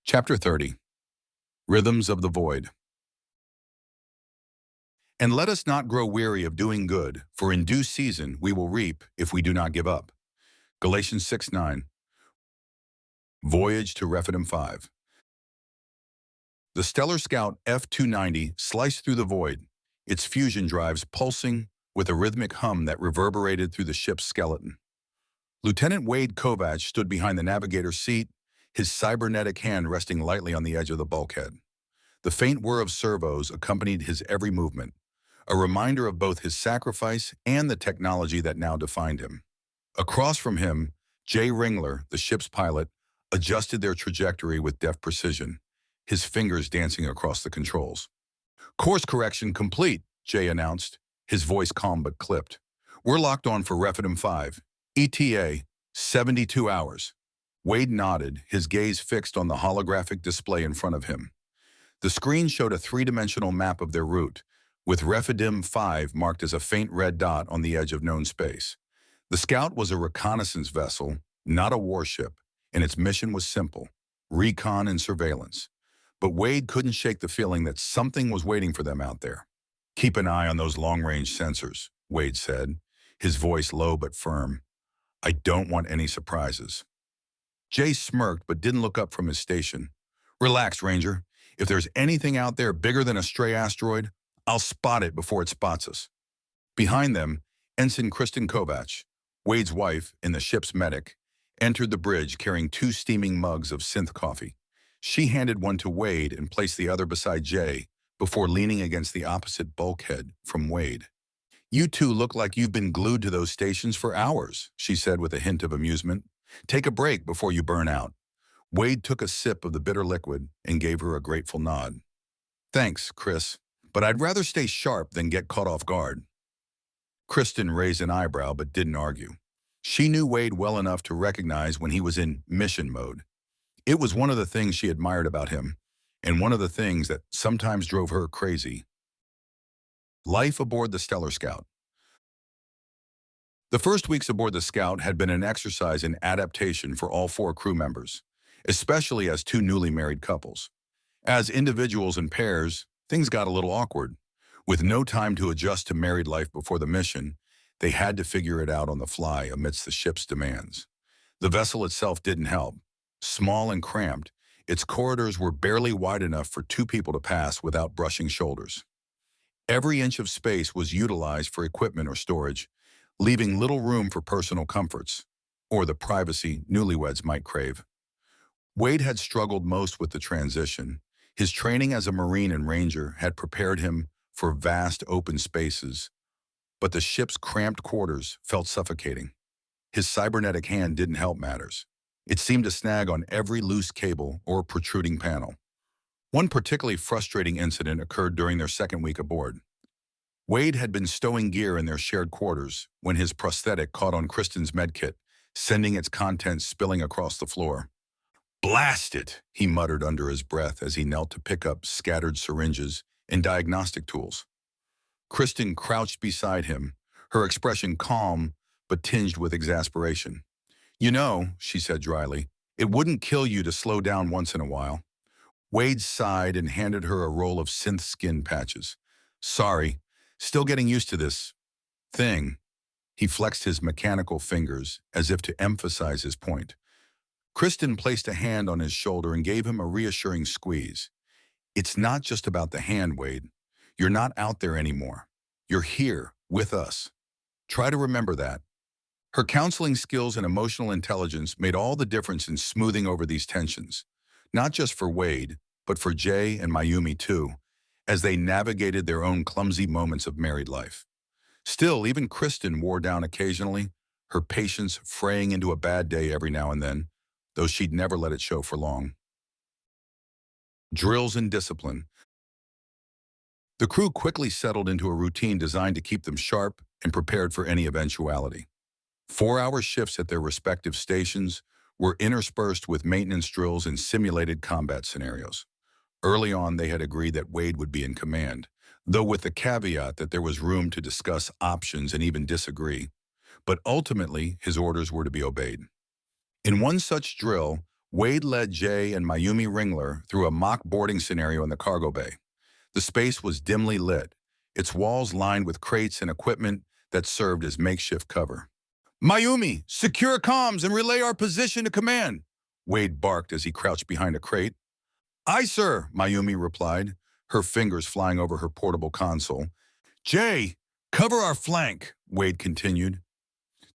Chapter 30. Rhythms of the Void. And let us not grow weary of doing good, for in due season we will reap if we do not give up. Galatians 6:9. Voyage to Rephidim 5. The Stellar Scout F-290 sliced through the void, its fusion drives pulsing with a rhythmic hum that reverberated through the ship's skeleton. Lieutenant Wade Kovach stood behind the navigator's seat, his cybernetic hand resting lightly on the edge of the bulkhead. The faint whir of servos accompanied his every movement, a reminder of both his sacrifice and the technology that now defined him. Across from him, Jay Ringler, the ship's pilot, adjusted their trajectory with deft precision, his fingers dancing across the controls. "Course correction complete," Jay announced, his voice calm but clipped. "We're locked on for Rephidim 5, ETA, 72 hours. Wade nodded, his gaze fixed on the holographic display in front of him. The screen showed a three-dimensional map of their route, with Rephidim 5 marked as a faint red dot on the edge of known space. The Scout was a reconnaissance vessel, not a warship, and its mission was simple: recon and surveillance. But Wade couldn't shake the feeling that something was waiting for them out there. "Keep an eye on those long-range sensors," Wade said, his voice low but firm. "I don't want any surprises." Jay smirked but didn't look up from his station. "Relax, Ranger. If there's anything out there bigger than a stray asteroid, I'll spot it before it spots us." Behind them, Ensign Kristen Kovach, Wade's wife and the ship's medic, entered the bridge carrying two steaming mugs of synth coffee. She handed one to Wade and placed the other beside Jay before leaning against the opposite bulkhead from Wade. "You two look like you've been glued to those stations for hours," she said with a hint of amusement. "Take a break before you burn out." Wade took a sip of the bitter liquid and gave her a grateful nod. "Thanks, Chris, but I'd rather stay sharp than get caught off guard." Kristen raised an eyebrow but didn't argue. She knew Wade well enough to recognize when he was in mission mode. It was one of the things she admired about him, and one of the things that sometimes drove her crazy. Life aboard the Stellar Scout. The first weeks aboard the Scout had been an exercise in adaptation for all four crew members, especially as two newly married couples. As individuals and pairs, things got a little awkward. With no time to adjust to married life before the mission, they had to figure it out on the fly amidst the ship's demands. The vessel itself didn't help. Small and cramped, its corridors were barely wide enough for two people to pass without brushing shoulders. Every inch of space was utilized for equipment or storage, leaving little room for personal comforts, or the privacy newlyweds might crave. Wade had struggled most with the transition. His training as a Marine and Ranger had prepared him for vast open spaces, but the ship's cramped quarters felt suffocating. His cybernetic hand didn't help matters. It seemed to snag on every loose cable or protruding panel. One particularly frustrating incident occurred during their second week aboard. Wade had been stowing gear in their shared quarters when his prosthetic caught on Kristen's medkit, sending its contents spilling across the floor. "Blast it," he muttered under his breath as he knelt to pick up scattered syringes and diagnostic tools. Kristen crouched beside him, her expression calm but tinged with exasperation. "You know," she said dryly, "it wouldn't kill you to slow down once in a while." Wade sighed and handed her a roll of synth skin patches. "Sorry, still getting used to this thing." He flexed his mechanical fingers as if to emphasize his point. Kristen placed a hand on his shoulder and gave him a reassuring squeeze. "It's not just about the hand, Wade. You're not out there anymore. You're here, with us. Try to remember that." Her counseling skills and emotional intelligence made all the difference in smoothing over these tensions, not just for Wade, but for Jay and Mayumi too, as they navigated their own clumsy moments of married life. Still, even Kristen wore down occasionally, her patience fraying into a bad day every now and then, though she'd never let it show for long. Drills and discipline. The crew quickly settled into a routine designed to keep them sharp and prepared for any eventuality. 4-hour shifts at their respective stations were interspersed with maintenance drills and simulated combat scenarios. Early on, they had agreed that Wade would be in command, though with the caveat that there was room to discuss options and even disagree. But ultimately, his orders were to be obeyed. In one such drill, Wade led Jay and Mayumi Ringler through a mock boarding scenario in the cargo bay. The space was dimly lit, its walls lined with crates and equipment that served as makeshift cover. Mayumi, secure comms and relay our position to command, Wade barked as he crouched behind a crate. Aye, sir, Mayumi replied, her fingers flying over her portable console. Jay, cover our flank, Wade continued.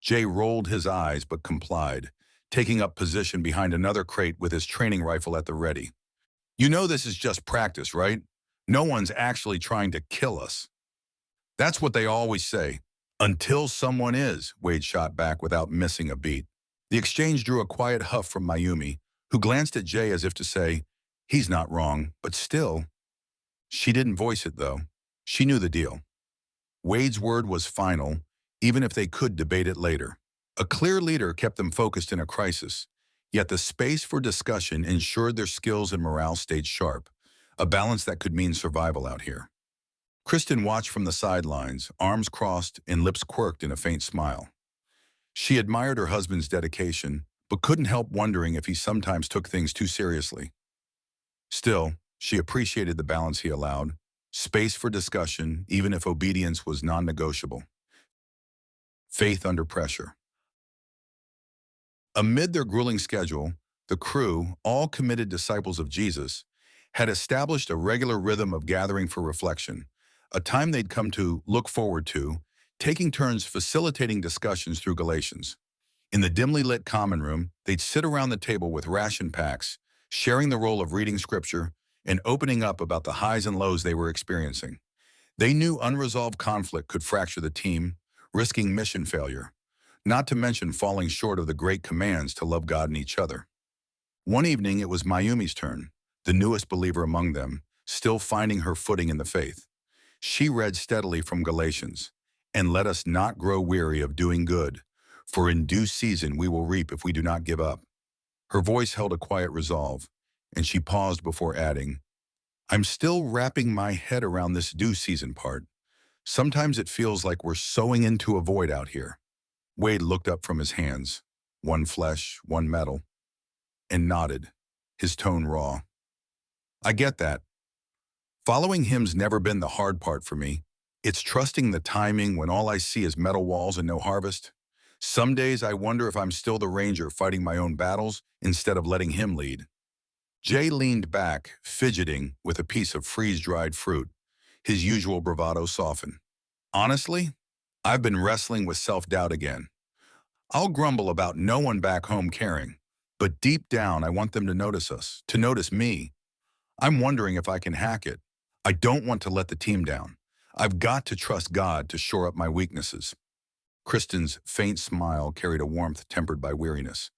Jay rolled his eyes but complied, taking up position behind another crate with his training rifle at the ready. You know this is just practice, right? No one's actually trying to kill us. That's what they always say. Until someone is, Wade shot back without missing a beat. The exchange drew a quiet huff from Mayumi, who glanced at Jay as if to say, he's not wrong, but still. She didn't voice it, though. She knew the deal. Wade's word was final, even if they could debate it later. A clear leader kept them focused in a crisis, yet the space for discussion ensured their skills and morale stayed sharp, a balance that could mean survival out here. Kristen watched from the sidelines, arms crossed and lips quirked in a faint smile. She admired her husband's dedication, but couldn't help wondering if he sometimes took things too seriously. Still, she appreciated the balance he allowed, space for discussion, even if obedience was non-negotiable. Faith under pressure. Amid their grueling schedule, the crew, all committed disciples of Jesus, had established a regular rhythm of gathering for reflection, a time they'd come to look forward to, taking turns facilitating discussions through Galatians. In the dimly lit common room, they'd sit around the table with ration packs, sharing the role of reading scripture and opening up about the highs and lows they were experiencing. They knew unresolved conflict could fracture the team, risking mission failure, not to mention falling short of the great commands to love God and each other. One evening, it was Mayumi's turn, the newest believer among them, still finding her footing in the faith. She read steadily from Galatians, and let us not grow weary of doing good, for in due season we will reap if we do not give up. Her voice held a quiet resolve, and she paused before adding, I'm still wrapping my head around this due season part. Sometimes it feels like we're sowing into a void out here. Wade looked up from his hands, one flesh, one metal, and nodded, his tone raw. I get that. Following him's never been the hard part for me. It's trusting the timing when all I see is metal walls and no harvest. Some days I wonder if I'm still the ranger fighting my own battles instead of letting him lead. Jay leaned back, fidgeting with a piece of freeze-dried fruit, his usual bravado softened. Honestly, I've been wrestling with self-doubt again. I'll grumble about no one back home caring, but deep down I want them to notice us, to notice me. I'm wondering if I can hack it. I don't want to let the team down. I've got to trust God to shore up my weaknesses. Kristen's faint smile carried a warmth tempered by weariness.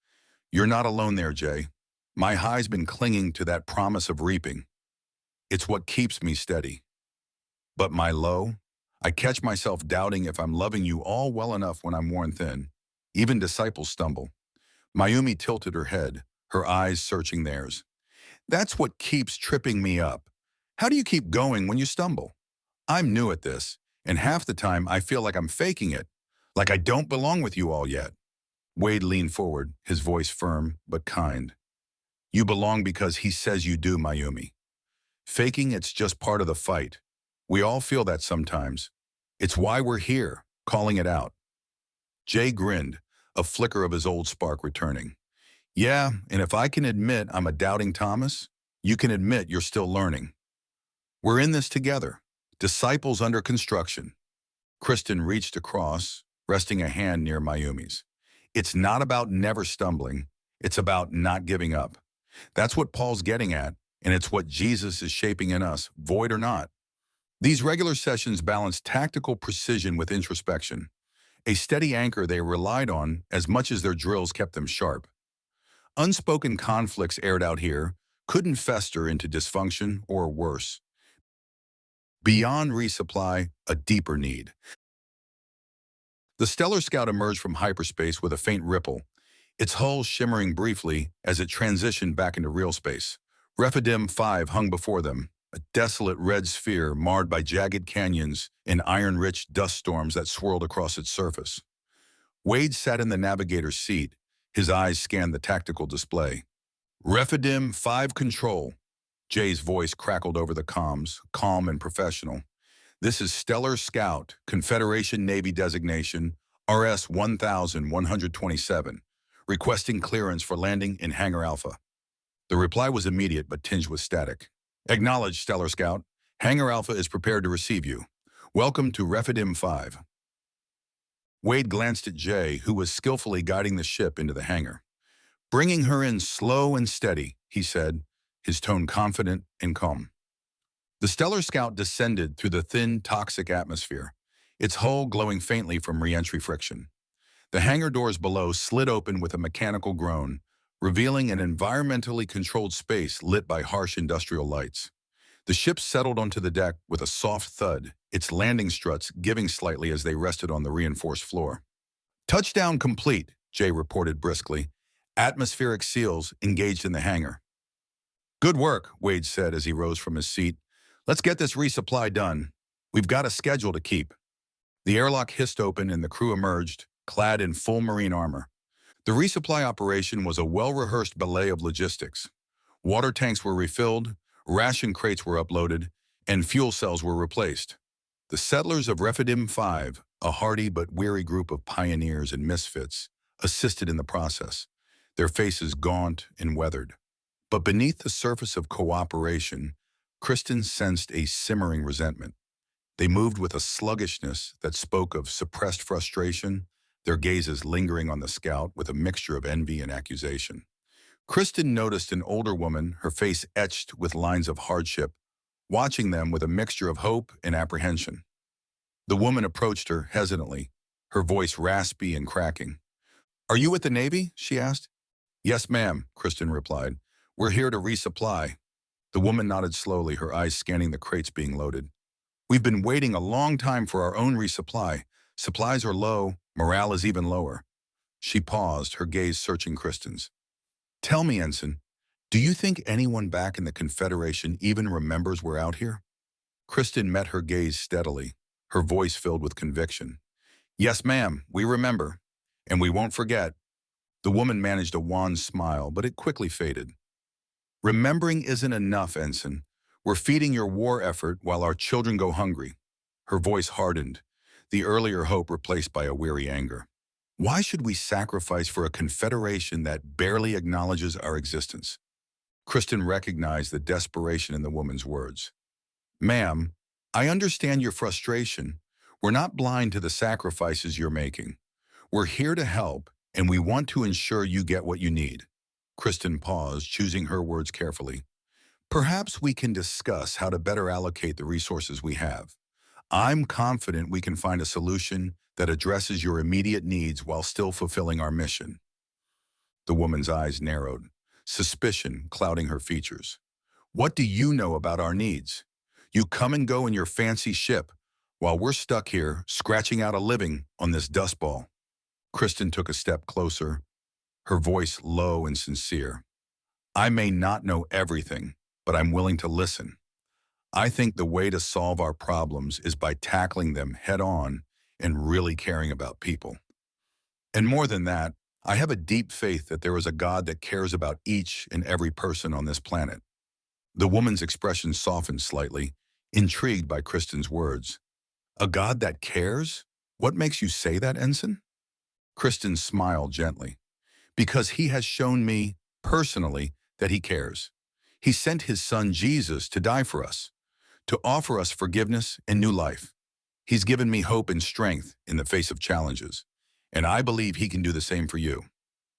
You're not alone there, Jay. My high's been clinging to that promise of reaping. It's what keeps me steady. But my low, I catch myself doubting if I'm loving you all well enough when I'm worn thin. Even disciples stumble. Mayumi tilted her head, her eyes searching theirs. That's what keeps tripping me up. How do you keep going when you stumble? I'm new at this, and half the time I feel like I'm faking it, like I don't belong with you all yet. Wade leaned forward, his voice firm but kind. You belong because he says you do, Mayumi. Faking it's just part of the fight. We all feel that sometimes. It's why we're here, calling it out. Jay grinned, a flicker of his old spark returning. Yeah, and if I can admit I'm a doubting Thomas, you can admit you're still learning. We're in this together, disciples under construction. Kristen reached across, resting a hand near Mayumi's. It's not about never stumbling, it's about not giving up. That's what Paul's getting at, and it's what Jesus is shaping in us, void or not. These regular sessions balance tactical precision with introspection, a steady anchor they relied on as much as their drills kept them sharp. Unspoken conflicts aired out here couldn't fester into dysfunction or worse. Beyond resupply, a deeper need. The Stellar Scout emerged from hyperspace with a faint ripple, its hull shimmering briefly as it transitioned back into real space. Rephidim 5 hung before them, a desolate red sphere marred by jagged canyons and iron-rich dust storms that swirled across its surface. Wade sat in the navigator's seat, his eyes scanned the tactical display. Rephidim 5 Control. Jay's voice crackled over the comms, calm and professional. This is Stellar Scout, Confederation Navy designation, RS 1127, requesting clearance for landing in Hangar Alpha. The reply was immediate but tinged with static. Acknowledged, Stellar Scout. Hangar Alpha is prepared to receive you. Welcome to Rephidim 5. Wade glanced at Jay, who was skillfully guiding the ship into the hangar. Bringing her in slow and steady, he said, his tone confident and calm. The Stellar Scout descended through the thin, toxic atmosphere, its hull glowing faintly from re-entry friction. The hangar doors below slid open with a mechanical groan, revealing an environmentally controlled space lit by harsh industrial lights. The ship settled onto the deck with a soft thud, its landing struts giving slightly as they rested on the reinforced floor. Touchdown complete, Jay reported briskly. Atmospheric seals engaged in the hangar. Good work, Wade said as he rose from his seat. Let's get this resupply done. We've got a schedule to keep. The airlock hissed open and the crew emerged, clad in full marine armor. The resupply operation was a well-rehearsed ballet of logistics. Water tanks were refilled, ration crates were uploaded, and fuel cells were replaced. The settlers of Rephidim 5, a hardy but weary group of pioneers and misfits, assisted in the process, their faces gaunt and weathered. But beneath the surface of cooperation, Kristen sensed a simmering resentment. They moved with a sluggishness that spoke of suppressed frustration, their gazes lingering on the scout with a mixture of envy and accusation. Kristen noticed an older woman, her face etched with lines of hardship, watching them with a mixture of hope and apprehension. The woman approached her hesitantly, her voice raspy and cracking. "Are you with the Navy?" she asked. "Yes, ma'am," Kristen replied. "We're here to resupply." The woman nodded slowly, her eyes scanning the crates being loaded. "We've been waiting a long time for our own resupply. Supplies are low, morale is even lower." She paused, her gaze searching Kristen's. "Tell me, Ensign, do you think anyone back in the Confederation even remembers we're out here?" Kristen met her gaze steadily, her voice filled with conviction. "Yes, ma'am, we remember, and we won't forget." The woman managed a wan smile, but it quickly faded. "Remembering isn't enough, Ensign. We're feeding your war effort while our children go hungry." Her voice hardened, the earlier hope replaced by a weary anger. "Why should we sacrifice for a confederation that barely acknowledges our existence?" Kristen recognized the desperation in the woman's words. "Ma'am, I understand your frustration. We're not blind to the sacrifices you're making. We're here to help, and we want to ensure you get what you need." Kristen paused, choosing her words carefully. "Perhaps we can discuss how to better allocate the resources we have. I'm confident we can find a solution that addresses your immediate needs while still fulfilling our mission." The woman's eyes narrowed, suspicion clouding her features. "What do you know about our needs? You come and go in your fancy ship, while we're stuck here scratching out a living on this dust ball." Kristen took a step closer, her voice low and sincere. "I may not know everything, but I'm willing to listen. I think the way to solve our problems is by tackling them head-on and really caring about people. And more than that, I have a deep faith that there is a God that cares about each and every person on this planet." The woman's expression softened slightly, intrigued by Kristen's words. "A God that cares? What makes you say that, Ensign?" Kristen smiled gently. "Because he has shown me, personally, that he cares. He sent his son Jesus to die for us, to offer us forgiveness and new life. He's given me hope and strength in the face of challenges, and I believe he can do the same for you."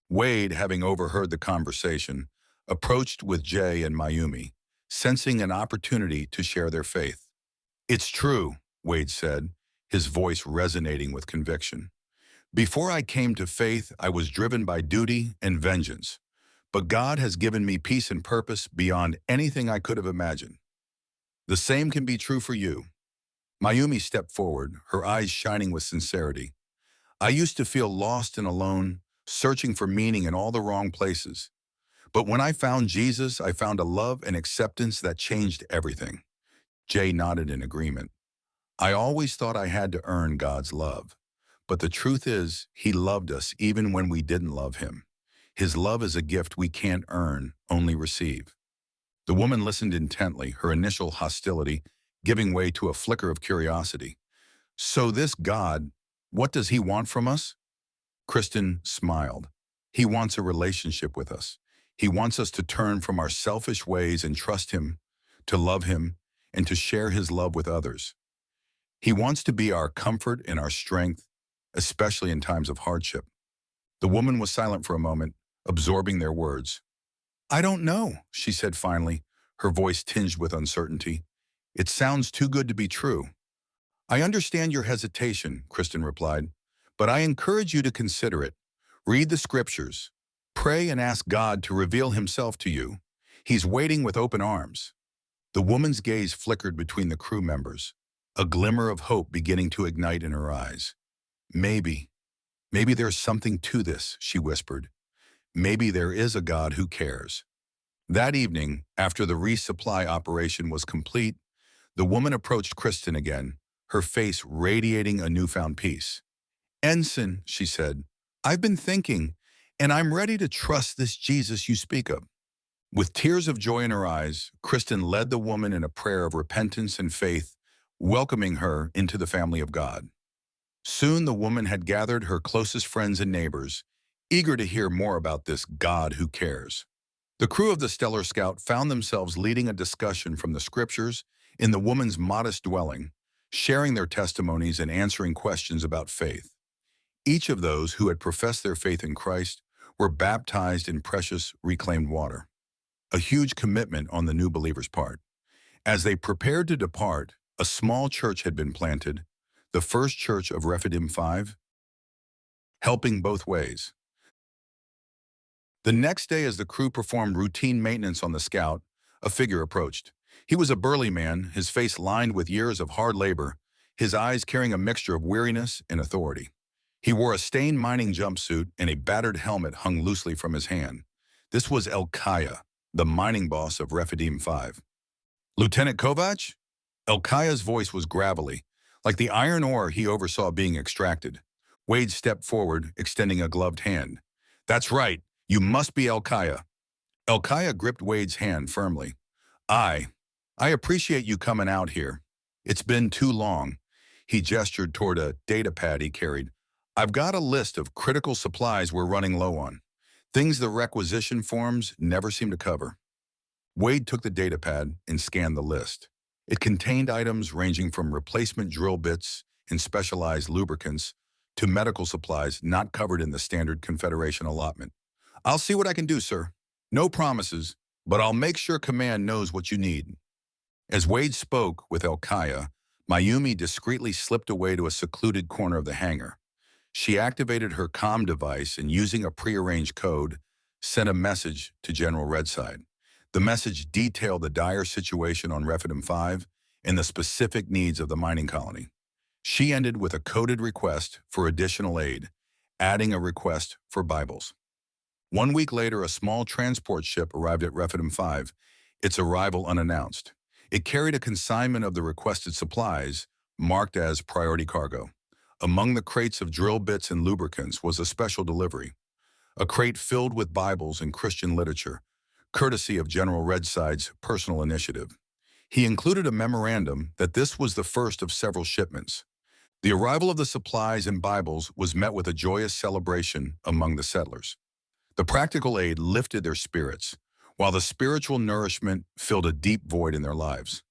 Wade, having overheard the conversation, approached with Jay and Mayumi, sensing an opportunity to share their faith. "It's true," Wade said, his voice resonating with conviction. "Before I came to faith, I was driven by duty and vengeance. But God has given me peace and purpose beyond anything I could have imagined. The same can be true for you." Mayumi stepped forward, her eyes shining with sincerity. "I used to feel lost and alone, searching for meaning in all the wrong places. But when I found Jesus, I found a love and acceptance that changed everything." Jay nodded in agreement. "I always thought I had to earn God's love. But the truth is, he loved us even when we didn't love him. His love is a gift we can't earn, only receive. The woman listened intently, her initial hostility giving way to a flicker of curiosity. So this God, what does he want from us? Kristen smiled. He wants a relationship with us. He wants us to turn from our selfish ways and trust him, to love him, and to share his love with others. He wants to be our comfort and our strength, especially in times of hardship. The woman was silent for a moment, absorbing their words. I don't know, she said finally, her voice tinged with uncertainty. It sounds too good to be true. I understand your hesitation, Kristen replied, but I encourage you to consider it. Read the scriptures. Pray and ask God to reveal himself to you. He's waiting with open arms. The woman's gaze flickered between the crew members, a glimmer of hope beginning to ignite in her eyes. Maybe there's something to this, she whispered. Maybe there is a God who cares. That evening, after the resupply operation was complete, the woman approached Kristen again, her face radiating a newfound peace. Ensign, she said, I've been thinking, and I'm ready to trust this Jesus you speak of. With tears of joy in her eyes, Kristen led the woman in a prayer of repentance and faith, welcoming her into the family of God. Soon the woman had gathered her closest friends and neighbors, eager to hear more about this God who cares. The crew of the Stellar Scout found themselves leading a discussion from the scriptures in the woman's modest dwelling, sharing their testimonies and answering questions about faith. Each of those who had professed their faith in Christ were baptized in precious reclaimed water, a huge commitment on the new believers' part. As they prepared to depart, a small church had been planted, the first church of Rephidim 5, helping both ways. The next day, as the crew performed routine maintenance on the Scout, a figure approached. He was a burly man, his face lined with years of hard labor, his eyes carrying a mixture of weariness and authority. He wore a stained mining jumpsuit and a battered helmet hung loosely from his hand. This was Elkiah, the mining boss of Rephidim 5. Lieutenant Kovac? Elkiah's voice was gravelly, like the iron ore he oversaw being extracted. Wade stepped forward, extending a gloved hand. That's right, you must be Elkiah. Elkiah gripped Wade's hand firmly. I appreciate you coming out here. It's been too long. He gestured toward a data pad he carried. I've got a list of critical supplies we're running low on. Things the requisition forms never seem to cover. Wade took the data pad and scanned the list. It contained items ranging from replacement drill bits and specialized lubricants to medical supplies not covered in the standard Confederation allotment. I'll see what I can do, sir. No promises, but I'll make sure Command knows what you need. As Wade spoke with Elkiah, Mayumi discreetly slipped away to a secluded corner of the hangar. She activated her comm device and, using a prearranged code, sent a message to General Redside. The message detailed the dire situation on Rephidim 5 and the specific needs of the mining colony. She ended with a coded request for additional aid, adding a request for Bibles. 1 week later, a small transport ship arrived at Rephidim 5, its arrival unannounced. It carried a consignment of the requested supplies, marked as priority cargo. Among the crates of drill bits and lubricants was a special delivery, a crate filled with Bibles and Christian literature, courtesy of General Redside's personal initiative. He included a memorandum that this was the first of several shipments. The arrival of the supplies and Bibles was met with a joyous celebration among the settlers. The practical aid lifted their spirits, while the spiritual nourishment filled a deep void in their lives.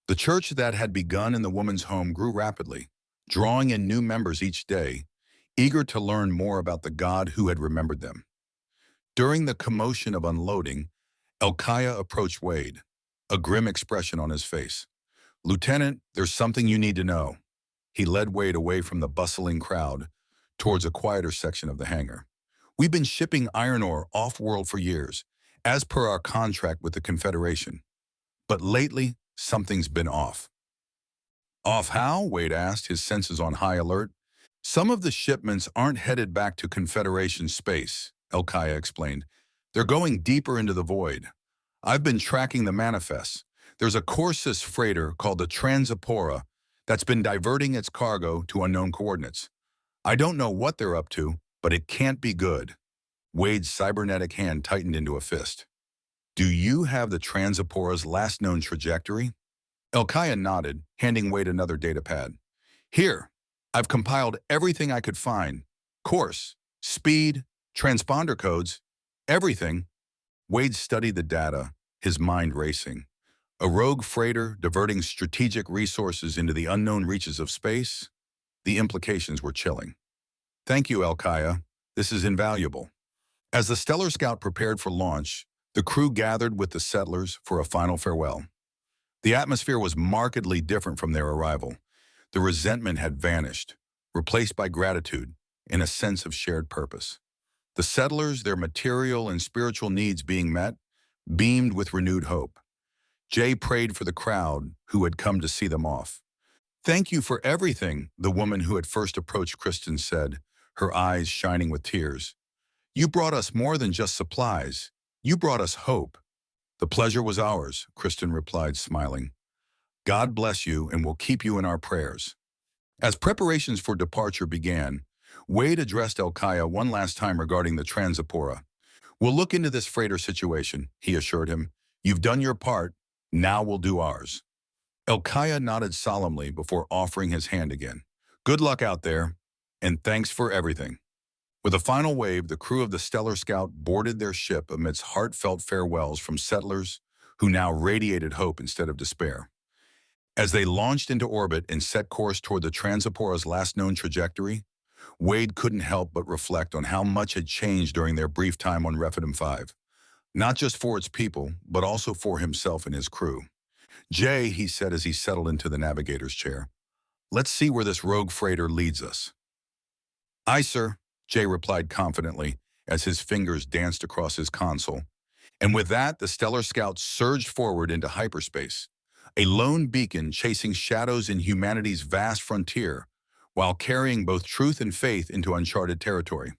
The church that had begun in the woman's home grew rapidly, drawing in new members each day, eager to learn more about the God who had remembered them. During the commotion of unloading, Elkiah approached Wade, a grim expression on his face. Lieutenant, there's something you need to know. He led Wade away from the bustling crowd towards a quieter section of the hangar. We've been shipping iron ore off-world for years, as per our contract with the Confederation. But lately, something's been off. Off how? Wade asked, his senses on high alert. Some of the shipments aren't headed back to Confederation space, Elkiah explained. They're going deeper into the void. I've been tracking the manifests. There's a Corsus freighter called the Transapora that's been diverting its cargo to unknown coordinates. I don't know what they're up to, but it can't be good. Wade's cybernetic hand tightened into a fist. Do you have the Transapora's last known trajectory? Elkaya nodded, handing Wade another data pad. Here, I've compiled everything I could find. Course, speed, transponder codes, everything. Wade studied the data, his mind racing. A rogue freighter diverting strategic resources into the unknown reaches of space? The implications were chilling. Thank you, Elkaya. This is invaluable. As the Stellar Scout prepared for launch, the crew gathered with the settlers for a final farewell. The atmosphere was markedly different from their arrival. The resentment had vanished, replaced by gratitude and a sense of shared purpose. The settlers, their material and spiritual needs being met, beamed with renewed hope. Jay prayed for the crowd who had come to see them off. Thank you for everything, the woman who had first approached Kristen said, her eyes shining with tears. You brought us more than just supplies. You brought us hope. The pleasure was ours, Kristen replied, smiling. God bless you and will keep you in our prayers. As preparations for departure began, Wade addressed Elkaya one last time regarding the Transapora. We'll look into this freighter situation, he assured him. You've done your part, now we'll do ours. Elkaya nodded solemnly before offering his hand again. Good luck out there, and thanks for everything. With a final wave, the crew of the Stellar Scout boarded their ship amidst heartfelt farewells from settlers who now radiated hope instead of despair. As they launched into orbit and set course toward the Transapora's last known trajectory, Wade couldn't help but reflect on how much had changed during their brief time on Rephidim 5. Not just for its people, but also for himself and his crew. Jay, he said as he settled into the navigator's chair, let's see where this rogue freighter leads us. Aye, sir, Jay replied confidently as his fingers danced across his console. And with that, the Stellar Scout surged forward into hyperspace, a lone beacon chasing shadows in humanity's vast frontier, while carrying both truth and faith into uncharted territory.